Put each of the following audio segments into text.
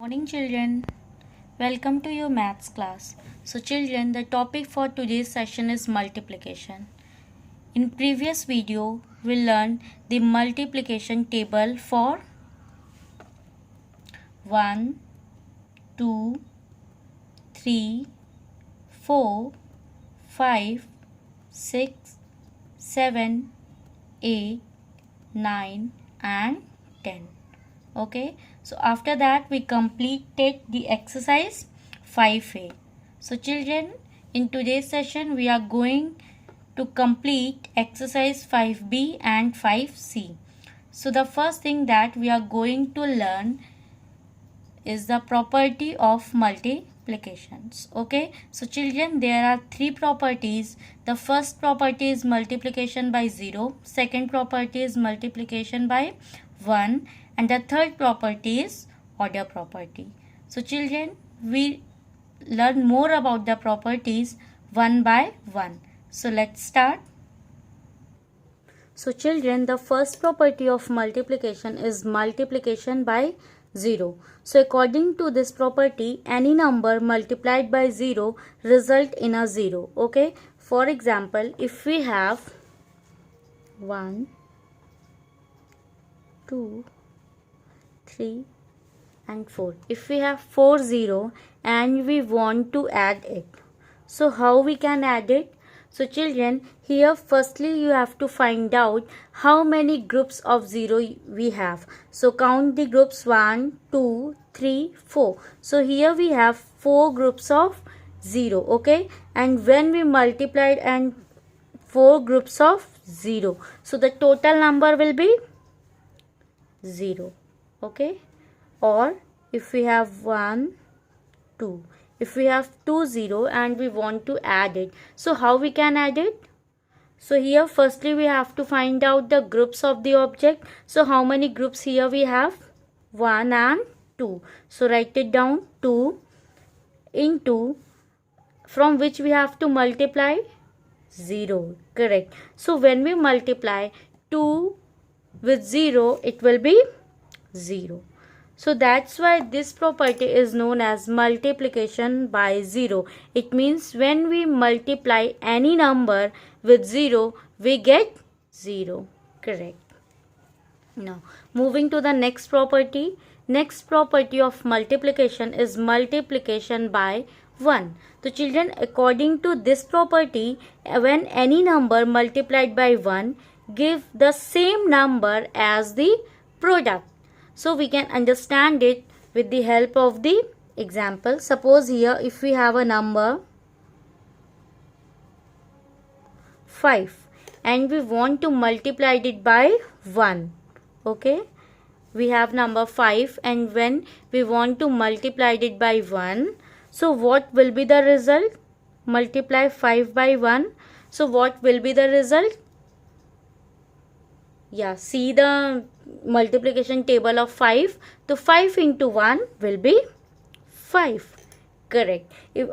Morning children, welcome to your maths class. So children, the topic for today's session is multiplication. In previous video, we learned the multiplication table for 1, 2, 3, 4, 5, 6, 7, 8, 9 and 10. Okay, so after that we completed the exercise 5a. So children, in today's session we are going to complete exercise 5b and 5c. So the first thing that we are going to learn is the property of multiplications. Okay, so children, there are three properties. The first property is multiplication by 0, second property is multiplication by 1, and the third property is order property. So children, we learn more about the properties one by one. So let's start. So children, the first property of multiplication is multiplication by 0. So according to this property, any number multiplied by 0 result in a 0. Okay, for example, if we have 1, 2, 3 and 4. If we have 4 0 and we want to add it, so how we can add it? So children, here firstly you have to find out how many groups of 0 we have. So count the groups 1, 2, 3, 4. So here we have 4 groups of 0. Okay, and when we multiplied and 4 groups of 0, so the total number will be 0. Okay, or if we have 1, 2, if we have 2 0 and we want to add it, so how we can add it? So here firstly we have to find out the groups of the object. So how many groups here we have? 1 and 2. So write it down, 2 into, from which we have to multiply 0. Correct. So when we multiply 2 with 0, it will be 0. So that's why this property is known as multiplication by 0. It means when we multiply any number with 0, we get 0. Correct. Now, moving to the next property. Next property of multiplication is multiplication by 1. So children, according to this property, when any number multiplied by 1 give the same number as the product. So we can understand it with the help of the example. Suppose here if we have a number 5 and we want to multiply it by 1. Okay, we have number 5 and when we want to multiply it by 1, so what will be the result? Multiply 5 by 1. So what will be the result? Yeah, see the multiplication table of 5. So 5 into 1 will be 5. Correct. If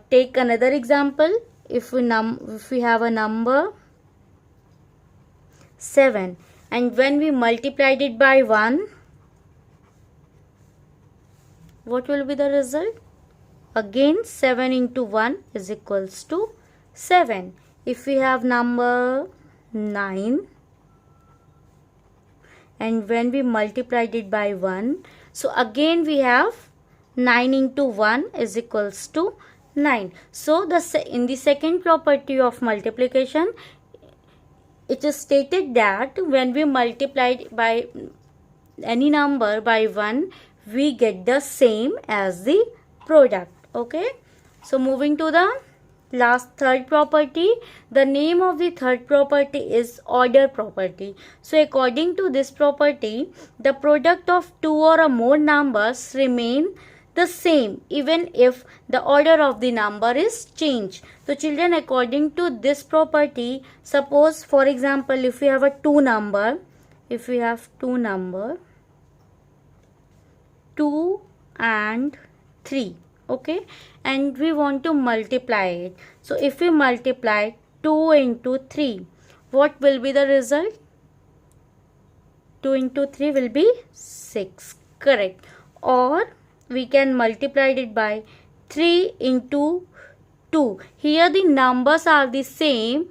take another example. If we have a number 7 and when we multiplied it by 1, what will be the result? Again 7 into 1 is equals to 7. If we have number 9 and when we multiplied it by 1, so again we have 9 into 1 is equals to 9. So in the second property of multiplication, it is stated that when we multiplied by any number by 1, we get the same as the product. Okay, so moving to the last third property. The name of the third property is order property. So according to this property, the product of two or more numbers remain the same even if the order of the number is changed. So children, according to this property, suppose for example if we have a 2 number, 2 and 3. Okay, and we want to multiply it. So if we multiply 2 into 3, what will be the result? 2 into 3 will be 6. Correct. Or we can multiply it by 3 into 2. Here the numbers are the same.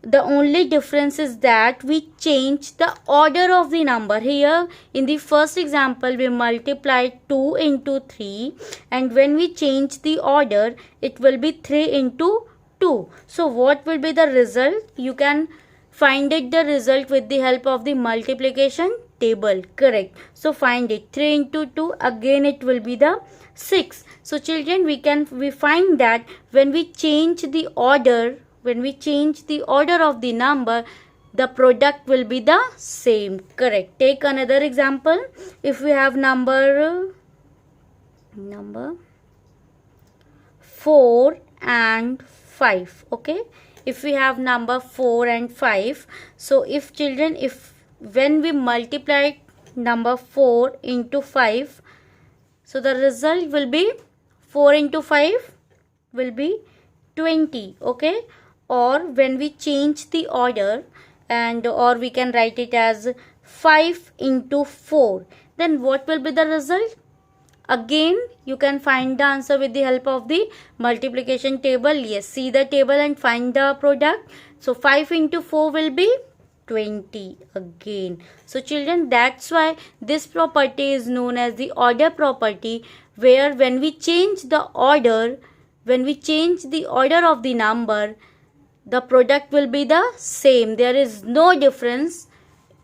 The only difference is that we change the order of the number. Here in the first example we multiplied 2 into 3, and when we change the order it will be 3 into 2. So what will be the result? You can find it the result with the help of the multiplication table. Correct. So find it. 3 into 2, again it will be the 6. So children, we find that when we change the order of the number, the product will be the same. Correct. Take another example. If we have number 4 and 5. Okay. If we have number 4 and 5. So if when we multiply number 4 into 5, so the result will be 4 into 5 will be 20. Okay. Or when we change the order, or we can write it as 5 into 4, then what will be the result? Again you can find the answer with the help of the multiplication table. Yes, see the table and find the product. So 5 into 4 will be 20 again. So children, that's why this property is known as the order property, where when we change the order of the number, the product will be the same. There is no difference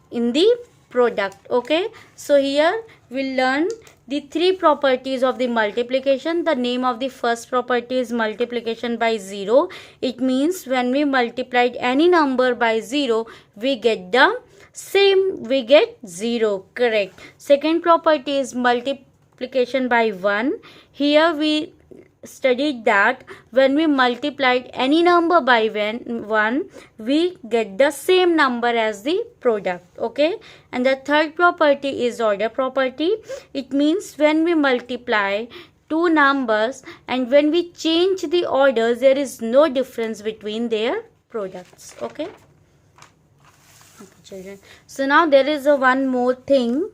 in the product. Okay. So here we'll learn the 3 properties of the multiplication. The name of the first property is multiplication by 0. It means when we multiplied any number by 0, we get the same, we get 0. Correct. Second property is multiplication by 1. Here we studied that when we multiplied any number by 1, we get the same number as the product. Okay. And the third property is order property. It means when we multiply two numbers and when we change the orders, there is no difference between their products. Okay. Children, so now there is one more thing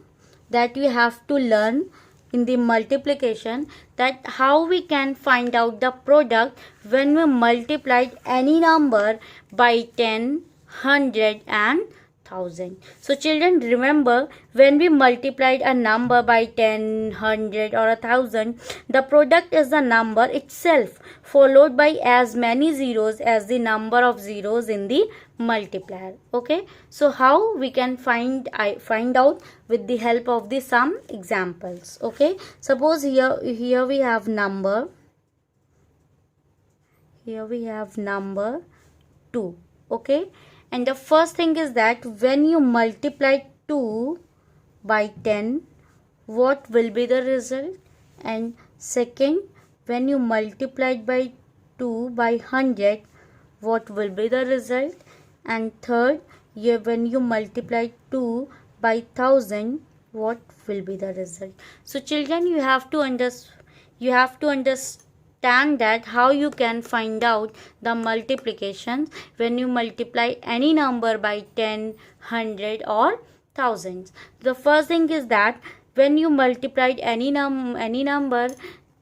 that we have to learn in the multiplication, that how we can find out the product when we multiplied any number by 10, 100 and 1000. So children, remember, when we multiplied a number by 10, 100 or 1000, the product is the number itself followed by as many zeros as the number of zeros in the multiplier. Okay. So how we can find out with the help of the some examples. Okay. Suppose here we have number 2. Okay. And the first thing is that when you multiply 2 by 10, what will be the result? And second, when you multiplied by 2 by 100, what will be the result? And third, when you multiply 2 by 1000, what will be the result? So children, you have to understand that how you can find out the multiplications when you multiply any number by 10, 100 or thousands. The first thing is that when you multiplied any number,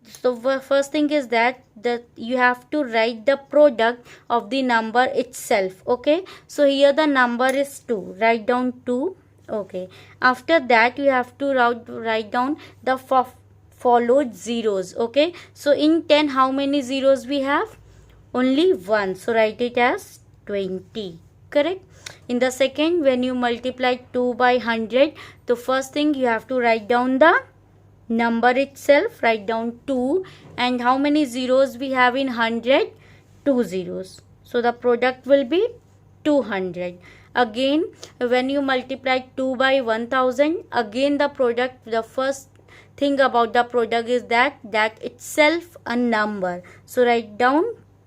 so first thing is that you have to write the product of the number itself. Okay. So here the number is 2. Write down 2. Okay. After that you have to write down the followed zeros. Okay. So in 10, how many zeros we have? Only 1. So write it as 20. Correct. In the second, when you multiply 2 by 100, the first thing you have to write down the number itself. Write down 2. And how many zeros we have in 100? 2 zeros. So the product will be 200. Again, when you multiply 2 by 1000, again the first thing about the product is that itself a number. So write down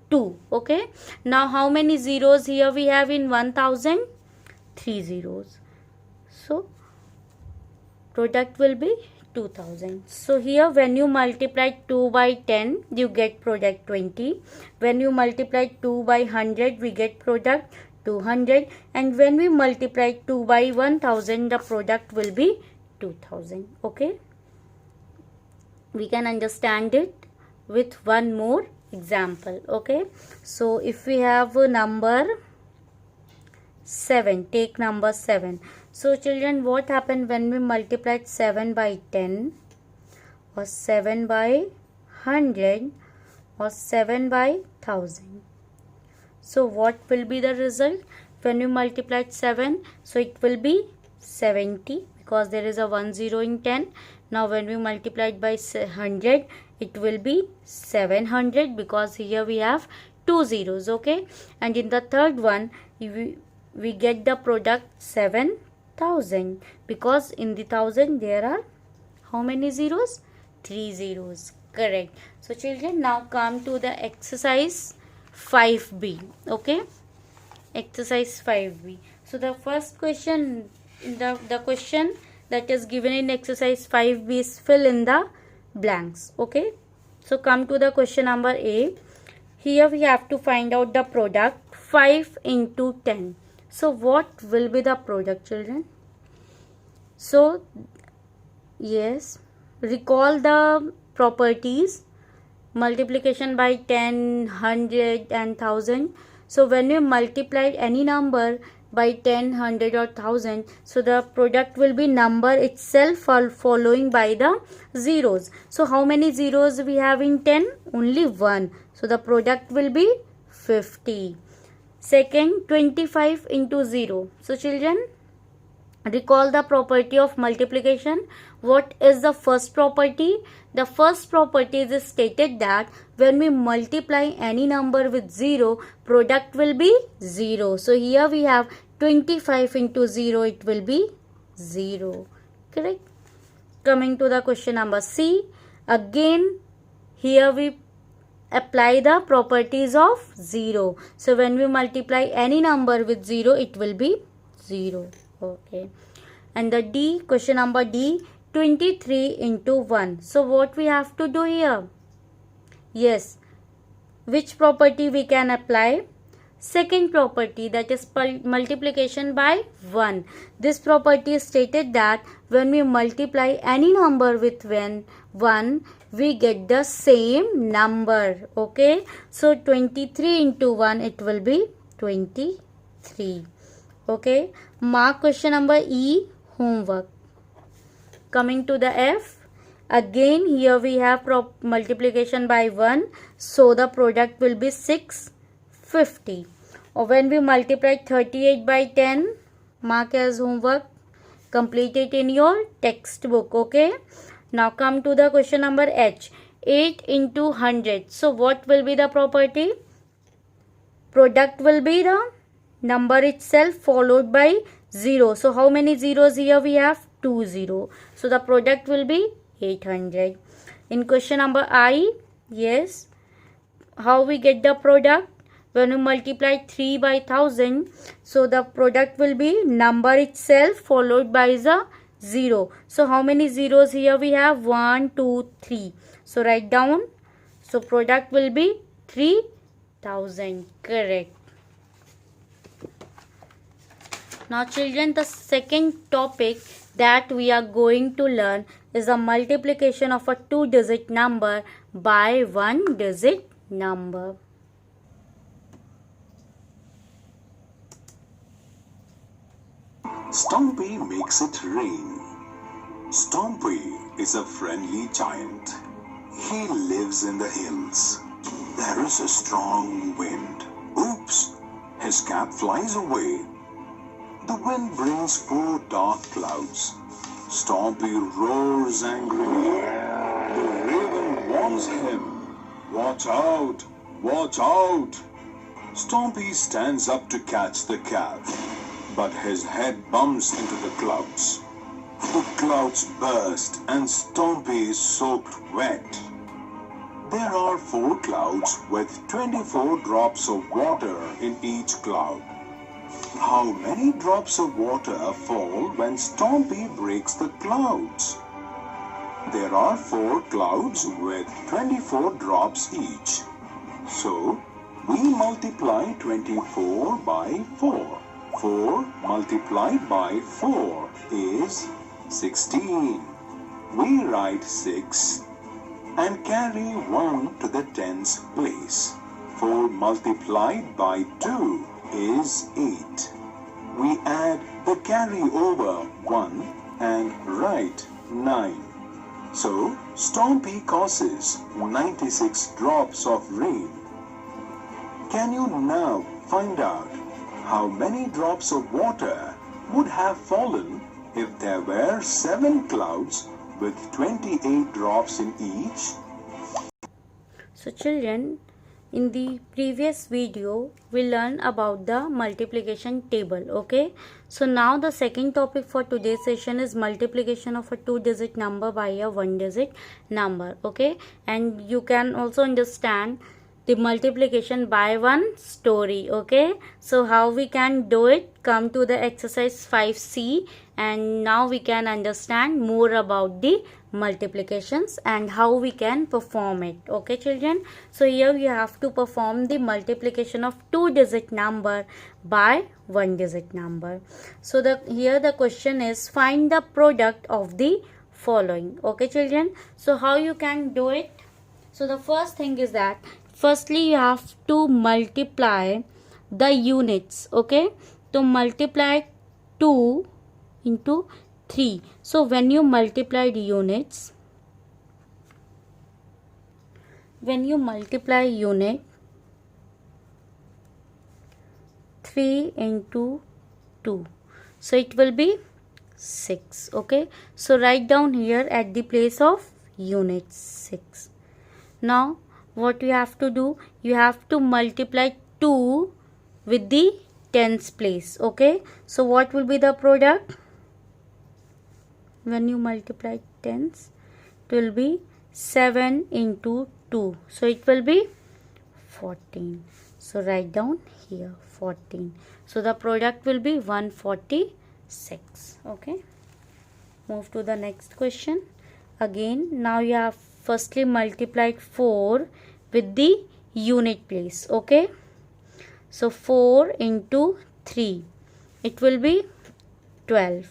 2. Okay. Now how many zeros here we have in 1000? 3 zeros. So product will be 2000. So here when you multiply 2 by 10, you get product 20. When you multiply 2 by 100, we get product 200. And when we multiply 2 by 1000, the product will be 2000. Okay. we can understand it with one more example. Okay, so if we have a number 7, take number 7. So children, what happened when we multiplied 7 by 10 or 7 by 100 or 7 by 1000? So what will be the result when we multiplied 7? So it will be 70 because there is a 10 in 10. Now when we multiplied by 100, it will be 700 because here we have 2 zeros. Okay, and in the third one we get the product 7000 because in the 1000 there are how many zeros? 3 zeros. Correct. So children, now come to the exercise 5b. Okay, exercise 5b. So the first question, the question that is given in exercise 5b is fill in the blanks. Okay, so come to the question number A. Here we have to find out the product 5 into 10. So what will be the product, children? So yes, recall the properties: multiplication by 10, 100 and 1000. So when we multiply any number by 10, 100 or 1000, so the product will be number itself following by the zeros. So how many zeros we have in 10? Only 1. So the product will be 50. Second, 25 into 0. So children, recall the property of multiplication. What is the first property? The first property is stated that when we multiply any number with 0, product will be 0. So here we have 25 into 0, it will be 0. Correct? Coming to the question number C. Again, here we apply the properties of 0. So when we multiply any number with 0, it will be 0. Okay. And the D, question number D, 23 into 1. So what we have to do here? Yes, which property we can apply? Second property, that is multiplication by 1. This property is stated that when we multiply any number with 1, we get the same number. Okay, so 23 into 1, it will be 23. Okay, mark question number E, homework. Coming to the F, again here we have multiplication by 1, so the product will be 650. Or when we multiply 38 by 10, mark as homework, complete it in your textbook. Okay, now come to the question number H, 8 into 100. So what will be the property? Product will be the number itself followed by 0. So how many zeros here we have? 2 0. So the product will be 800. In question number I, yes, how we get the product? When we multiply 3 by 1000, so the product will be number itself followed by the 0. So how many zeros here we have? 1 2 3. So write down. So product will be 3000. Correct. Now children, the second topic that we are going to learn is the multiplication of a 2-digit number by 1-digit number. Stompy makes it rain. Stompy is a friendly giant. He lives in the hills. There is a strong wind. Oops! His cap flies away. The wind brings 4 dark clouds. Stompy roars angrily. The raven warns him. Watch out! Watch out! Stompy stands up to catch the cap, but his head bumps into the clouds. The clouds burst and Stompy is soaked wet. There are 4 clouds with 24 drops of water in each cloud. How many drops of water fall when Stompy breaks the clouds? There are 4 clouds with 24 drops each. So, we multiply 24 by 4. 4 multiplied by 4 is 16. We write 6 and carry 1 to the tens place. 4 multiplied by 2 is 8. We add the carry over 1 and write 9. So, Stompy causes 96 drops of rain. Can you now find out how many drops of water would have fallen if there were 7 clouds with 28 drops in each? So children, in the previous video we learned about the multiplication table. Okay, so now the second topic for today's session is multiplication of a 2-digit number by a 1-digit number. Okay, and you can also understand the multiplication by one story. Okay, so how we can do it, come to the exercise 5C, and now we can understand more about the multiplications and how we can perform it. Okay children, so here you have to perform the multiplication of 2-digit number by 1-digit number. So here the question is, find the product of the following. Okay children, so how you can do it? So the first thing is that firstly you have to multiply the units. Okay, to multiply 2 into 3. So when you multiply the units, when you multiply unit 3 into 2, so it will be 6. Okay, so write down here at the place of units 6. Now what you have to do, you have to multiply 2 with the tens place. Okay, so what will be the product? When you multiply tens, it will be 7 into 2, so it will be 14. So write down here 14. So the product will be 146. Okay, move to the next question. Again, now you have firstly multiplied 4 with the unit place. Okay, so 4 into 3, it will be 12.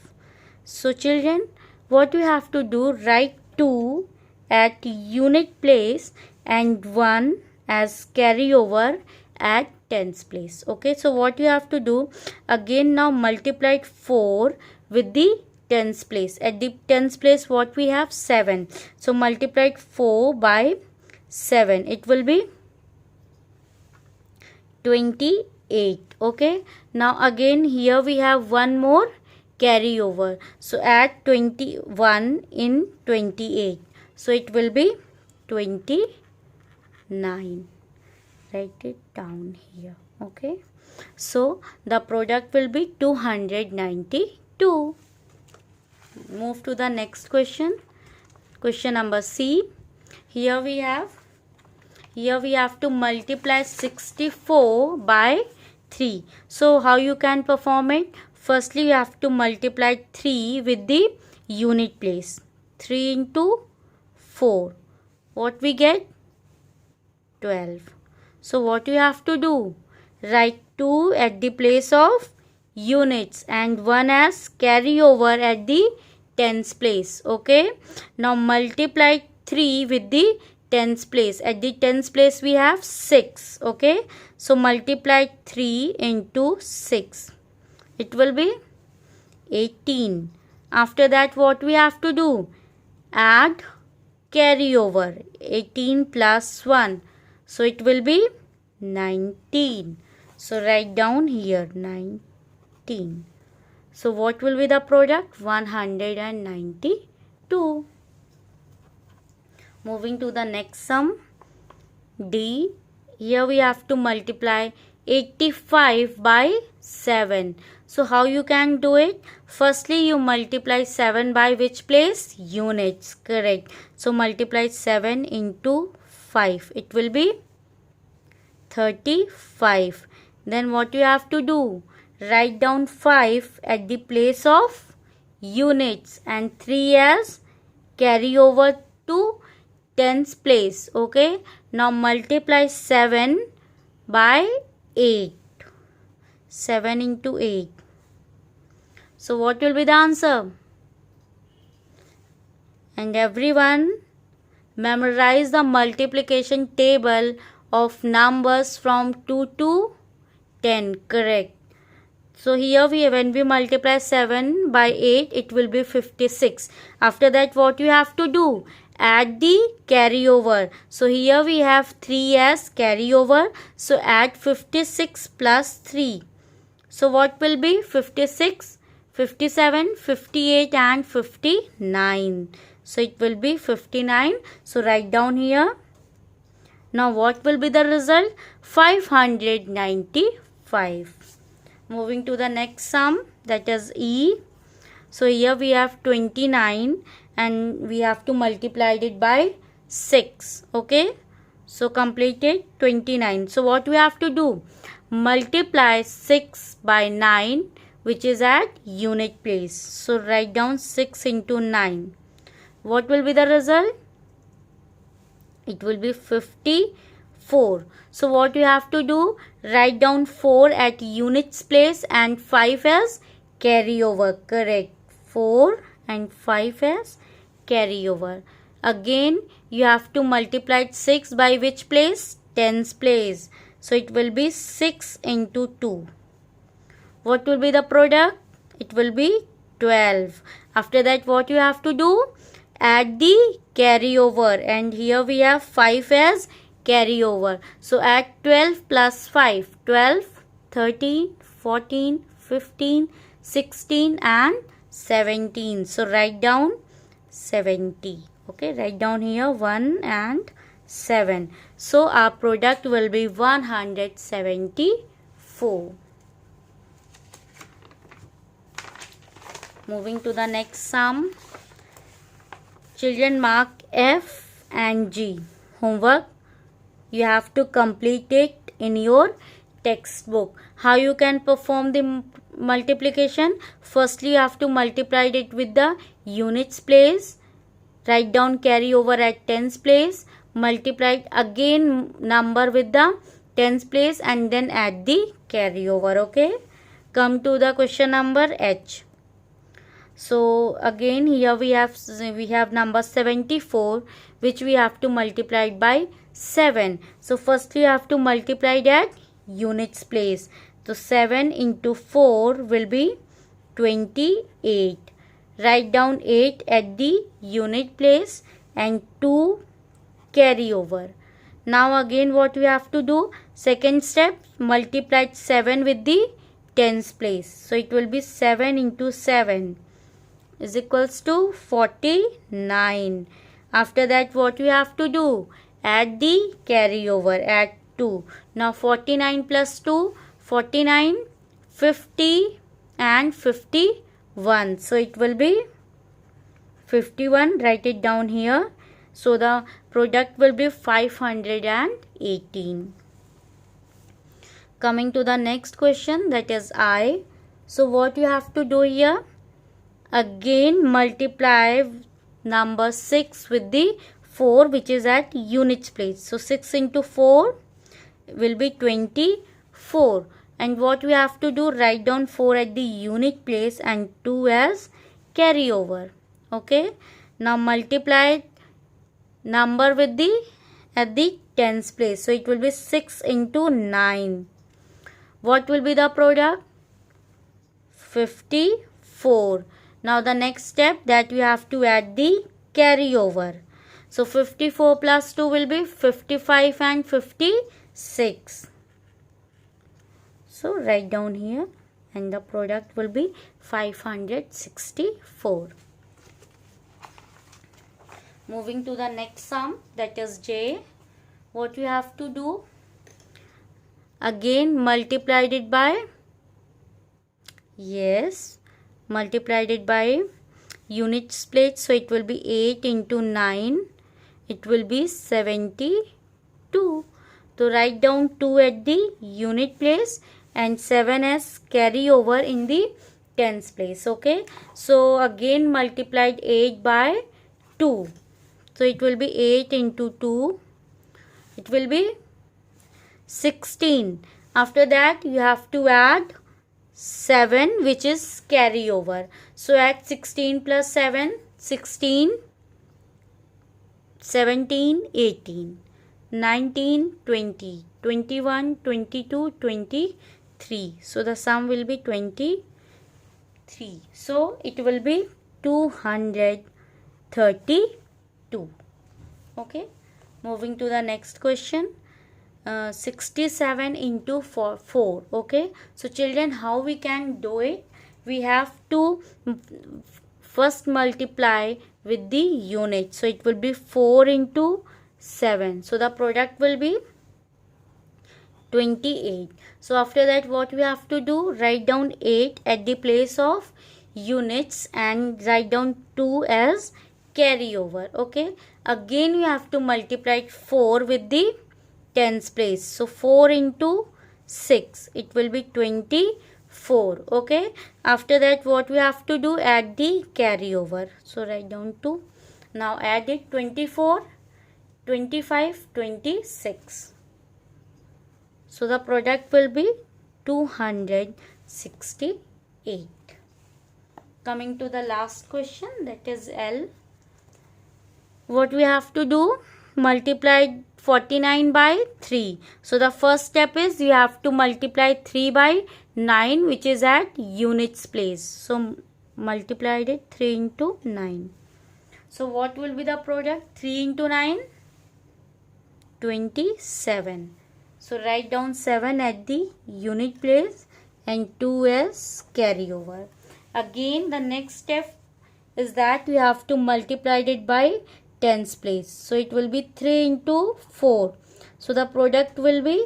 So children, what you have to do, write 2 at unit place and 1 as carryover at tens place. Okay, so what you have to do, again now multiply 4 with the tens place. At the tens place what we have? 7. So multiply 4 by 7, it will be 28. Okay, now again here we have one more carry over, so add 21 in 28, so it will be 29. Write it down here. Okay, so the product will be 292. Move to the next question. Question number C. Here we have to multiply 64 by 3. So how you can perform it? Firstly, you have to multiply 3 with the unit place. 3 into 4. What we get? 12. So what you have to do? Write 2 at the place of units and 1 as carryover at the tens place. Okay. Now multiply 3 with the tens place. At the tens place we have 6. Okay. So multiply 3 into 6. It will be 18. After that what we have to do? Add carryover. 18 plus 1. So it will be 19. So write down here 19. So what will be the product? 192. Moving to the next sum. D. Here we have to multiply 85 by 7. So how you can do it? Firstly you multiply 7 by which place? Units. Correct. So multiply 7 into 5. It will be 35. Then what you have to do? Write down 5 at the place of units and 3 as carry over to tens place. Okay. Now multiply 7 by 8. 7 into 8. So what will be the answer? And everyone memorize the multiplication table of numbers from 2 to 10. Correct. So here when we multiply 7 by 8, it will be 56. After that, what you have to do? Add the carryover. So here we have 3 as carryover. So add 56 plus 3. So what will be 56, 57, 58 and 59. So it will be 59. So write down here. Now what will be the result? 595. Moving to the next sum, that is E. So here we have 29 and we have to multiply it by 6. Okay. So completed 29. So what we have to do? Multiply 6 by 9, which is at unit place. So write down 6 into 9. What will be the result? It will be 54. So what you have to do? Write down 4 at units place and 5 as carryover. Correct. 4 and 5 as carryover. Again, you have to multiply 6 by which place? Tens place. So it will be 6 into 2. What will be the product? It will be 12. After that, what you have to do? Add the carryover, and here we have 5 as carryover. So add 12 plus 5. 12, 13, 14, 15, 16 and 17. So write down 70. Okay, write down here 1 and 7. So our product will be 174. Moving to the next sum. Children, mark F and G. Homework. You have to complete it in your textbook. How you can perform the multiplication? Firstly, you have to multiply it with the units place. Write down carryover at tens place. Multiply again number with the tens place and then add the carryover. Okay. Come to the question number H. So again here we have number 74, which we have to multiply by 7. So firstly you have to multiply that units place. So 7 into 4 will be 28. Write down 8 at the unit place and 2 carryover. Now again what we have to do? Second step, multiply 7 with the tens place. So it will be 7 into 7. Is equals to 49. After that, what we have to do? Add the carryover at 2. Now 49 plus 2, 49, 50 and 51. So it will be 51. Write it down here. So the product will be 518. Coming to the next question, that is I. So what you have to do here? Again multiply number 6 with the 4, which is at units place. So 6 into 4 will be 24. And what we have to do? Write down 4 at the unit place and 2 as carryover. Okay. Now multiply number with the at the tens place. So it will be 6 into 9. What will be the product? 54. Now the next step, that we have to add the carryover. So 54 plus 2 will be 55 and 56. So write down here and the product will be 564. Moving to the next sum, that is J. What you have to do? Again multiplied it by, multiplied it by units place. So it will be 8 into 9. It will be 72. So write down 2 at the unit place and 7 as carryover in the tens place. Okay. So again multiplied 8 by 2. So it will be 8 into 2. It will be 16. After that you have to add 7, which is carryover. So add 16 plus 7, 16. 17, 18, 19, 20, 21, 22, 23. So the sum will be 23. So it will be 232. Okay. Moving to the next question. 67 into 4. Okay. So children, how we can do it? We have to first multiply with the unit. So it will be 4 into 7. So the product will be 28. So after that, what we have to do? Write down 8 at the place of units and write down 2 as carryover. Okay. Again, you have to multiply 4 with the tens place. So 4 into 6. It will be 24. Okay. After that, what we have to do? Add the carryover. So write down 2. Now add it. 24, 25, 26. So the product will be 268. Coming to the last question, that is L. What we have to do? Multiply 49 by 3. So the first step is you have to multiply 3 by 9, which is at units place. So multiplied it 3 into 9. So what will be the product? 3 into 9? 27. So write down 7 at the unit place and 2 as carryover. Again, the next step is that we have to multiply it by tens place. So it will be 3 into 4. So the product will be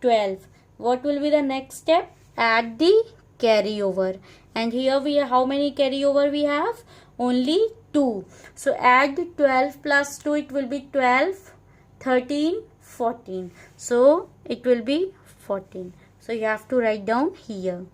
12. What will be the next step? Add the carryover. And here we have, how many carryover we have? Only 2. So add 12 plus 2, it will be 12, 13, 14. So it will be 14. So you have to write down here.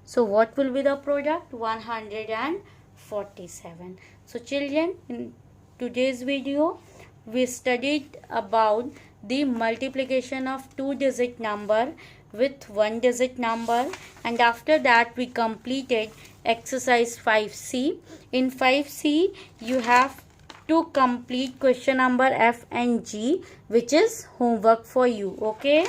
So what will be the product? 147. So children, in today's video we studied about the multiplication of 2-digit number with 1-digit number, and after that we completed exercise 5C. In 5C you have to complete question number F and G, which is homework for you. Okay.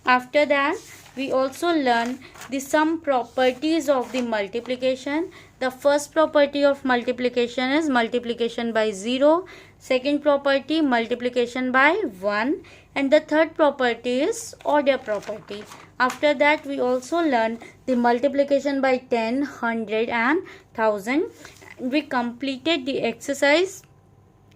After that, we also learn the some properties of the multiplication. The first property of multiplication is multiplication by 0. Second property, multiplication by 1. And the third property is order property. After that, we also learn the multiplication by 10, 100 and 1000. We completed the exercise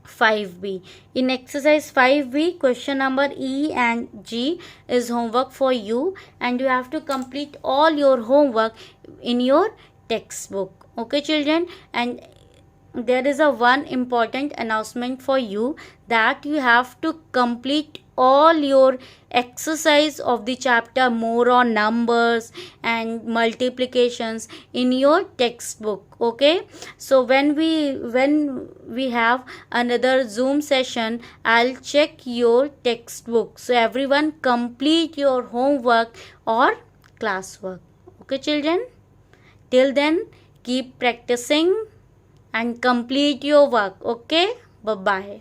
5B. In exercise 5B, question number E and G is homework for you, and you have to complete all your homework in your textbook. Okay children, and there is a one important announcement for you, that you have to complete all your exercise of the chapter more on numbers and multiplications in your textbook. Okay, so when we have another Zoom session, I'll check your textbook. So everyone complete your homework or classwork. Okay children, till then keep practicing and complete your work. Okay, bye bye.